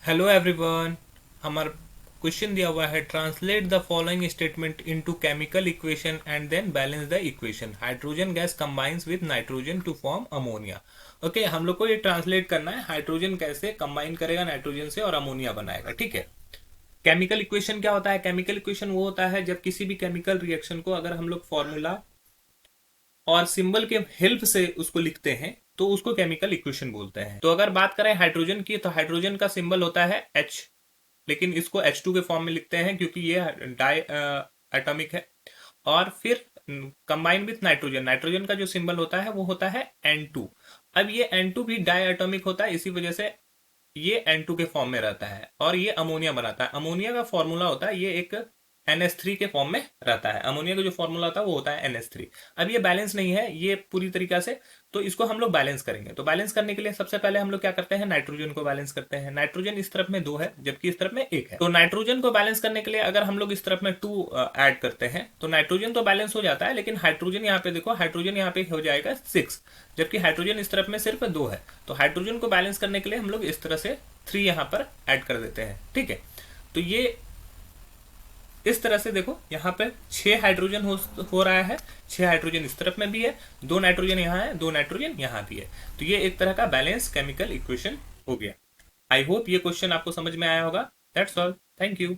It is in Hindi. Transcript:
Hello everyone. हमारा क्वेश्चन दिया हुआ है, translate the following statement into chemical equation and then balance the equation. Hydrogen gas combines with nitrogen to form ammonia. Okay, हम लोग को ये ट्रांसलेट करना है, हाइड्रोजन कैसे कंबाइन करेगा नाइट्रोजन से और अमोनिया बनाएगा। ठीक है। केमिकल इक्वेशन क्या होता है? केमिकल इक्वेशन वो होता है जब किसी भी केमिकल रिएक्शन को अगर हम लोग फॉर्मूला और सिंबल के हेल्प से उसको लिखते हैं तो उसको केमिकल इक्वेशन बोलते हैं। तो अगर बात करें हाइड्रोजन की, तो हाइड्रोजन का सिंबल होता है H, लेकिन इसको H2 के फॉर्म में लिखते हैं क्योंकि ये डाई एटॉमिक है। और फिर कंबाइन विथ नाइट्रोजन, नाइट्रोजन का जो सिंबल होता है वो होता है N2। अब ये N2 भी डाई एटॉमिक होता है, इसी वजह से ये N2 के फॉर्म में रहता है और ये अमोनिया बनाता है। अमोनिया का फॉर्मूला होता है, ये एक NH3 के फॉर्म में रहता है। अमोनिया का जो फॉर्मूला होता है वो होता है NH3। अब ये बैलेंस नहीं है ये पूरी तरीका से, तो इसको हम लोग बैलेंस करेंगे। तो बैलेंस करने के लिए सबसे पहले हम लोग क्या करते हैं, नाइट्रोजन को बैलेंस करते हैं। नाइट्रोजन इस तरफ में 2 है जबकि इस तरफ में 1 है। तो नाइट्रोजन को बैलेंस करने के लिए अगर हम लोग इस तरफ में 2 ऐड करते हैं तो नाइट्रोजन तो बैलेंस हो जाता है, लेकिन हाइड्रोजन यहाँ पे देखो, हाइड्रोजन यहाँ पे हो जाएगा 6, जबकि हाइड्रोजन इस तरफ में सिर्फ 2 है। तो हाइड्रोजन को बैलेंस करने के लिए हम लोग इस तरह से 3 यहाँ पर ऐड कर देते हैं। ठीक है। तो ये इस तरह से देखो, यहाँ पे 6 हाइड्रोजन हो रहा है। 6 हाइड्रोजन इस तरफ में भी है, 2 नाइट्रोजन यहाँ है, 2 नाइट्रोजन यहाँ भी है। तो ये एक तरह का बैलेंस केमिकल इक्वेशन हो गया। आई होप ये क्वेश्चन आपको समझ में आया होगा। That's all, thank you.